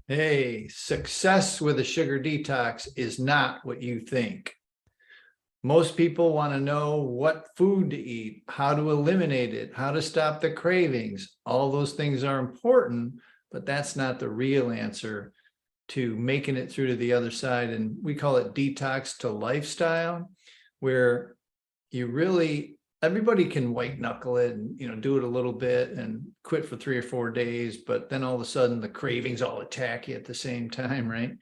Hey, success with a sugar detox is not what you think. Most people want to know what food to eat, how to eliminate it, how to stop the cravings. All those things are important, but that's not the real answer to making it through to the other side. And we call it detox to lifestyle, where you really, everybody can white knuckle it and, do it a little bit and quit for 3 or 4 days, but then all of a sudden the cravings all attack you at the same time, right?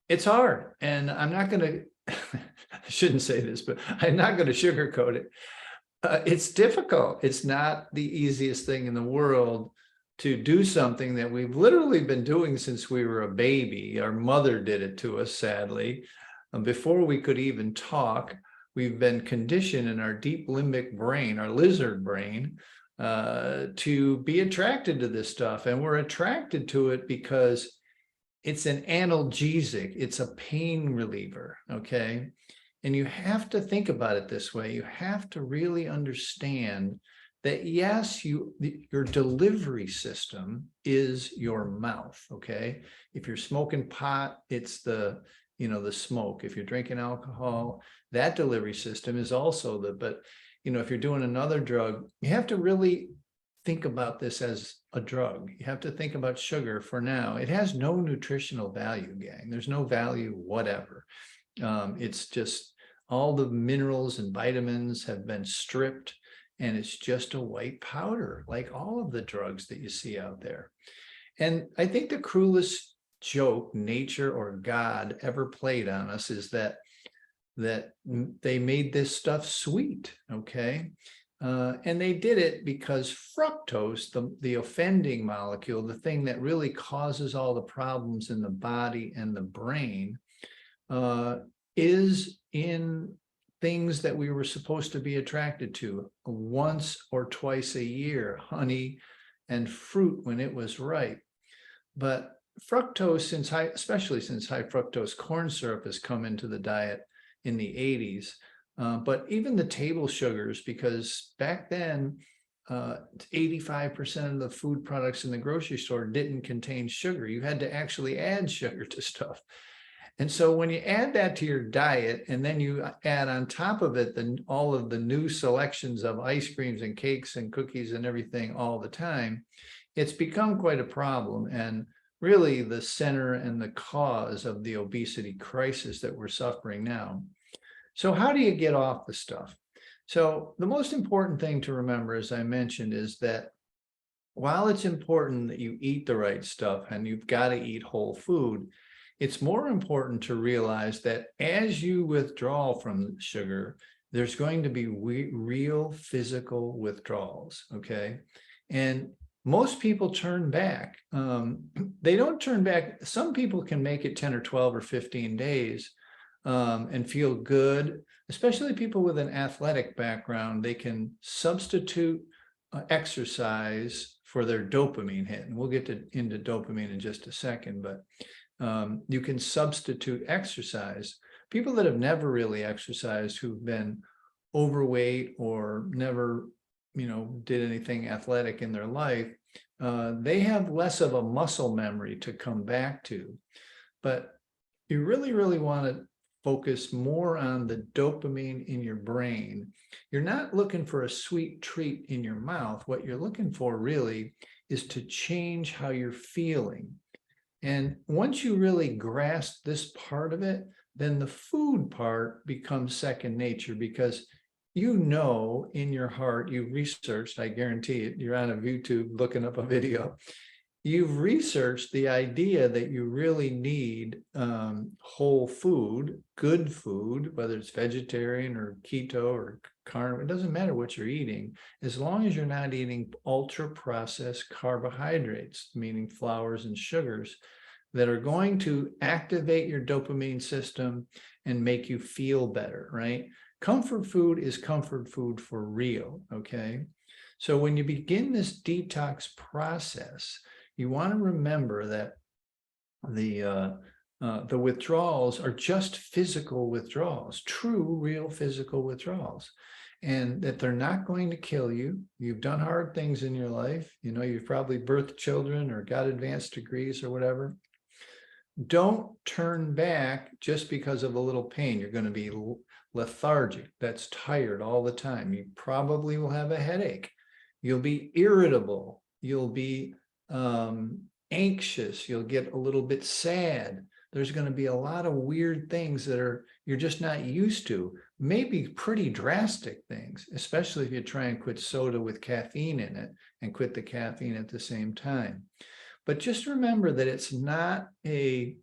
It's hard, and I'm not going to, I shouldn't say this, but I'm not going to sugarcoat it. It's difficult. It's not the easiest thing in the world to do something that we've literally been doing since we were a baby. Our mother did it to us, sadly. Before we could even talk, we've been conditioned in our deep limbic brain, our lizard brain, to be attracted to this stuff. And we're attracted to it because it's an analgesic. It's a pain reliever, okay? And you have to think about it this way. You have to really understand that, yes, your delivery system is your mouth, okay? If you're smoking pot, it's the smoke. If you're drinking alcohol, that delivery system is also but if you're doing another drug, you have to really think about this as a drug. You have to think about sugar for now. It has no nutritional value, gang. There's no value whatever. It's just all the minerals and vitamins have been stripped, and it's just a white powder, like all of the drugs that you see out there. And I think the cruelest joke nature or God ever played on us is that they made this stuff sweet, okay? And they did it because fructose, the offending molecule, the thing that really causes all the problems in the body and the brain, is in things that we were supposed to be attracted to once or twice a year, honey and fruit when it was ripe. But fructose, especially since high fructose corn syrup has come into the diet in the 80s, but even the table sugars, because back then, 85% of the food products in the grocery store didn't contain sugar. You had to actually add sugar to stuff. And so when you add that to your diet, and then you add on top of it all of the new selections of ice creams and cakes and cookies and everything all the time, it's become quite a problem, and really the center and the cause of the obesity crisis that we're suffering now. So how do you get off the stuff? So the most important thing to remember, as I mentioned, is that while it's important that you eat the right stuff and you've got to eat whole food, it's more important to realize that as you withdraw from sugar, there's going to be real physical withdrawals, okay? And most people turn back. They don't turn back. Some people can make it 10 or 12 or 15 days and feel good, especially people with an athletic background. They can substitute exercise for their dopamine hit. And we'll get into dopamine in just a second, but you can substitute exercise. People that have never really exercised, who've been overweight or never, did anything athletic in their life, they have less of a muscle memory to come back to. But you really, really want to focus more on the dopamine in your brain. You're not looking for a sweet treat in your mouth. What you're looking for really is to change how you're feeling. And once you really grasp this part of it, then the food part becomes second nature, because in your heart, you've researched, I guarantee it, you're on a YouTube looking up a video, you've researched the idea that you really need whole food, good food, whether it's vegetarian or keto or carnivore, it doesn't matter what you're eating, as long as you're not eating ultra-processed carbohydrates, meaning flours and sugars, that are going to activate your dopamine system and make you feel better, right? Comfort food is comfort food for real, okay? So when you begin this detox process, you want to remember that the withdrawals are just physical withdrawals, true, real physical withdrawals. and that they're not going to kill you. You've done hard things in your life. You know, you've probably birthed children or got advanced degrees or whatever. Don't turn back just because of a little pain. You're going to be lethargic. That's tired all the time. You probably will have a headache. You'll be irritable. You'll be anxious. You'll get a little bit sad. There's going to be a lot of weird things that you're just not used to. Maybe pretty drastic things, especially if you try and quit soda with caffeine in it and quit the caffeine at the same time. But just remember that it's not a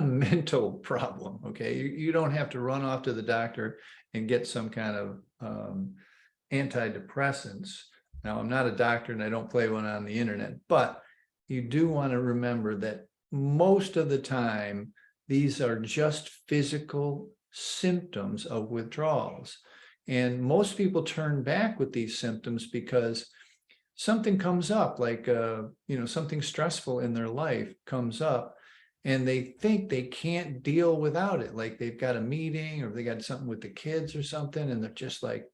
mental problem, okay? You don't have to run off to the doctor and get some kind of antidepressants. Now, I'm not a doctor and I don't play one on the internet, but you do want to remember that most of the time, these are just physical symptoms of withdrawals. And most people turn back with these symptoms because something comes up, like something stressful in their life comes up, and they think they can't deal without it. Like they've got a meeting or they got something with the kids or something, and they're just like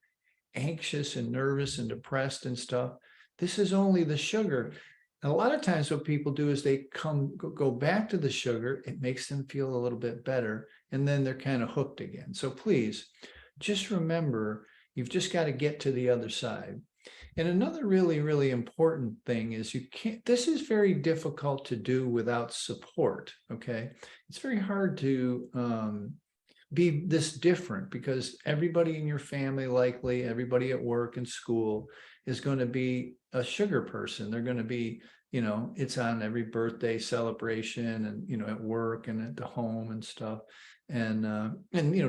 anxious and nervous and depressed and stuff. This is only the sugar. And a lot of times what people do is they go back to the sugar. It makes them feel a little bit better, and then they're kind of hooked again. So please just remember, you've just got to get to the other side. And another really, really important thing is this is very difficult to do without support, okay? It's very hard to be this different because everybody in your family, likely everybody at work and school, is going to be a sugar person. They're going to be, it's on every birthday celebration and, at work and at the home and stuff, and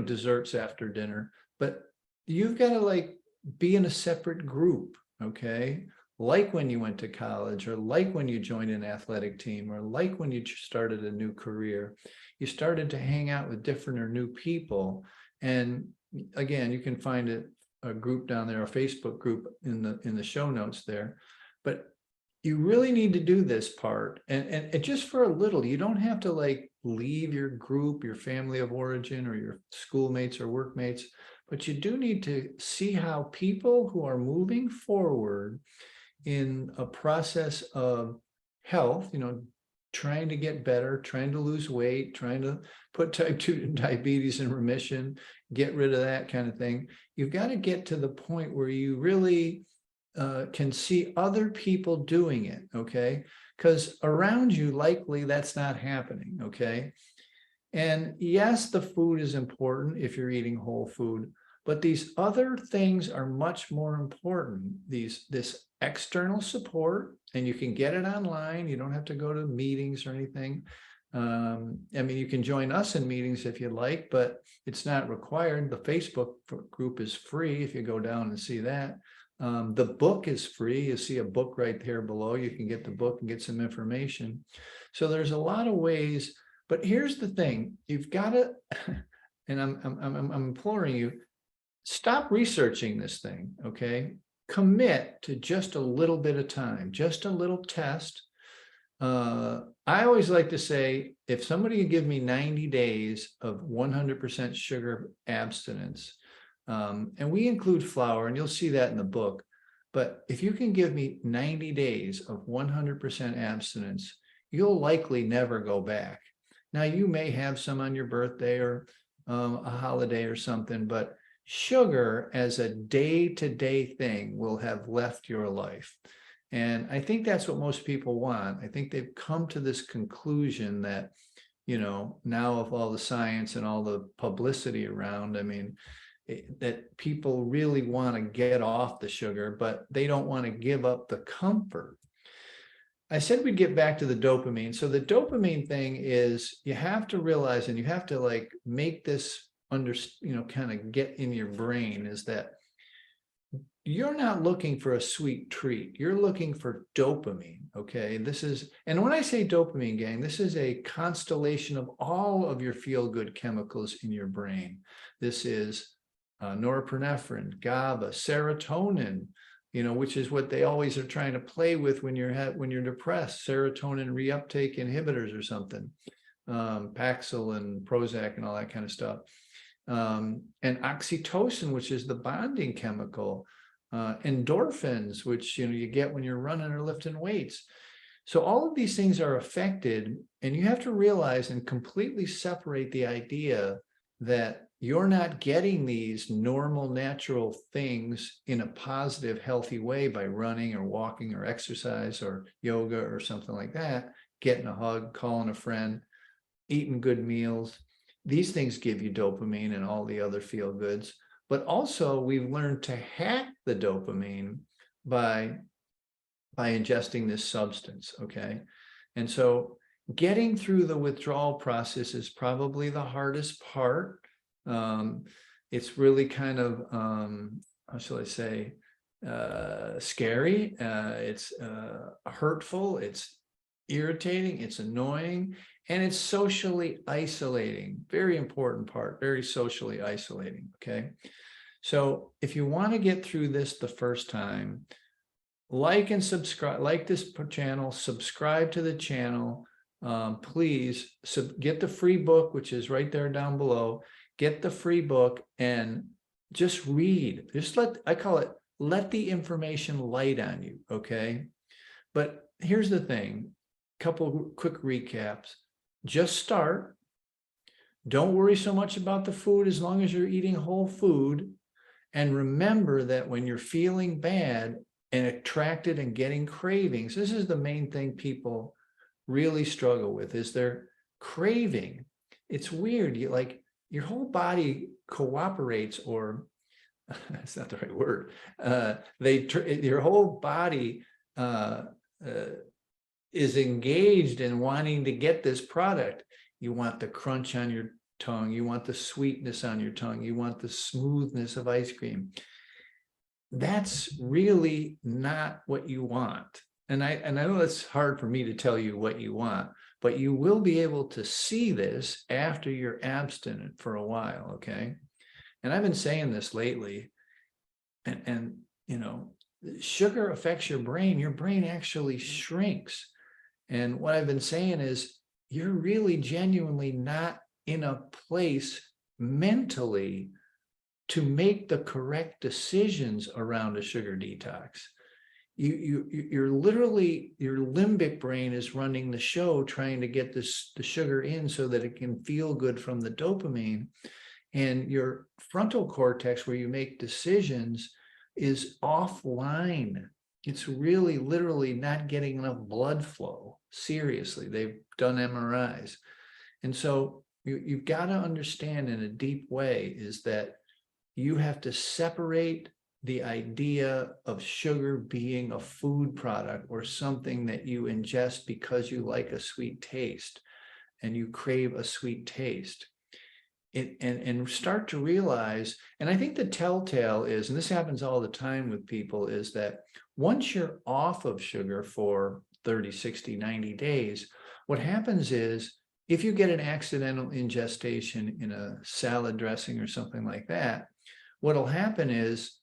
desserts after dinner. But you've got to be in a separate group. Okay, like when you went to college, or like when you joined an athletic team, or like when you started a new career, you started to hang out with different or new people. And again, you can find a group down there, a Facebook group in the show notes there. But you really need to do this part, and just for a little. You don't have to leave your group, your family of origin, or your schoolmates or workmates. But you do need to see how people who are moving forward in a process of health, trying to get better, trying to lose weight, trying to put type 2 diabetes in remission, get rid of that kind of thing. You've got to get to the point where you really can see other people doing it, okay? Because around you, likely that's not happening, okay? And yes, the food is important if you're eating whole food, but these other things are much more important. This external support, and you can get it online. You don't have to go to meetings or anything. You can join us in meetings if you like, but it's not required. The Facebook group is free if you go down and see that. The book is free. You see a book right there below. You can get the book and get some information. So there's a lot of ways. But here's the thing: you've got to, and I'm imploring you, stop researching this thing, okay? Commit to just a little bit of time, just a little test. I always like to say, if somebody can give me 90 days of 100% sugar abstinence, and we include flour, and you'll see that in the book, but if you can give me 90 days of 100% abstinence, you'll likely never go back. Now, you may have some on your birthday or a holiday or something, but sugar as a day-to-day thing will have left your life. And I think that's what most people want. I think they've come to this conclusion that, now of all the science and all the publicity around, that people really want to get off the sugar, but they don't want to give up the comfort. I said we'd get back to the dopamine. So the dopamine thing is, you have to realize, and you have to make this kind of get in your brain, is that you're not looking for a sweet treat. You're looking for dopamine. Okay. And when I say dopamine, gang, this is a constellation of all of your feel-good chemicals in your brain. This is norepinephrine, GABA, serotonin, which is what they always are trying to play with when you're depressed, serotonin reuptake inhibitors or something, Paxil and Prozac and all that kind of stuff. and oxytocin, which is the bonding chemical, endorphins, which you get when you're running or lifting weights. So all of these things are affected, and you have to realize and completely separate the idea that you're not getting these normal, natural things in a positive, healthy way by running or walking or exercise or yoga or something like that, getting a hug, calling a friend, eating good meals. These things give you dopamine and all the other feel goods. But also we've learned to hack the dopamine by ingesting this substance, okay? And so getting through the withdrawal process is probably the hardest part. It's really kind of, how shall I say, scary. It's hurtful. It's irritating. It's annoying. And it's socially isolating. Very important part, very socially isolating, okay? So if you want to get through this the first time, like and subscribe, like this channel, subscribe to the channel. Please get the free book, which is right there down below. Get the free book and just read. Just I call it, let the information light on you, okay? But here's the thing, couple quick recaps. Just start. Don't worry so much about the food as long as you're eating whole food. And remember that when you're feeling bad and attracted and getting cravings, this is the main thing people really struggle with, is their craving. It's weird. Your whole body cooperates, or that's not the right word. Your whole body is engaged in wanting to get this product. You want the crunch on your tongue. You want the sweetness on your tongue. You want the smoothness of ice cream. That's really not what you want. And I know it's hard for me to tell you what you want, but you will be able to see this after you're abstinent for a while, okay? And I've been saying this lately, and sugar affects your brain actually shrinks. And what I've been saying is, you're really genuinely not in a place mentally to make the correct decisions around a sugar detox. You're literally, your limbic brain is running the show, trying to get the sugar in so that it can feel good from the dopamine. And your frontal cortex, where you make decisions, is offline. It's really literally not getting enough blood flow. Seriously, they've done MRIs. And so you've got to understand in a deep way is that you have to separate the idea of sugar being a food product or something that you ingest because you like a sweet taste and you crave a sweet taste. And start to realize, and I think the telltale is, and this happens all the time with people, is that once you're off of sugar for 30, 60, 90 days, what happens is, if you get an accidental ingestion in a salad dressing or something like that, what'll happen is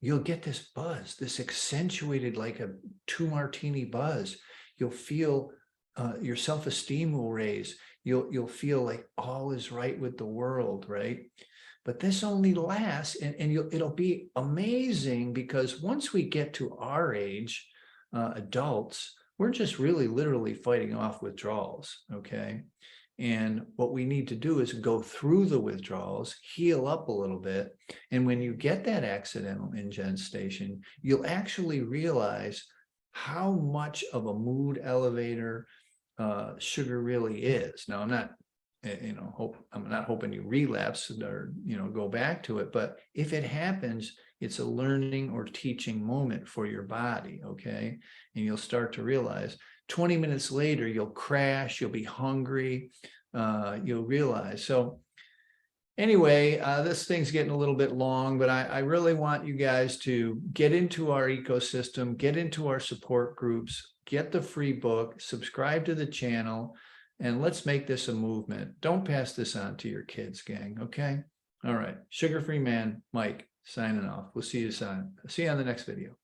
you'll get this buzz, this accentuated, like a 2 martini buzz. You'll feel your self-esteem will raise. You'll feel like all is right with the world, right? But this only lasts, and it'll be amazing, because once we get to our age, adults, we're just really literally fighting off withdrawals, okay? And what we need to do is go through the withdrawals, heal up a little bit. And when you get that accidental ingestion, you'll actually realize how much of a mood elevator sugar really is. Now, I'm not, I'm not hoping you relapse or, go back to it, but if it happens, it's a learning or teaching moment for your body, okay? And you'll start to realize 20 minutes later, you'll crash, you'll be hungry, you'll realize. So anyway, this thing's getting a little bit long, but I really want you guys to get into our ecosystem, get into our support groups, get the free book, subscribe to the channel, and let's make this a movement. Don't pass this on to your kids, gang, okay? All right, Sugar-Free Man, Mike, signing off. We'll see you on the next video.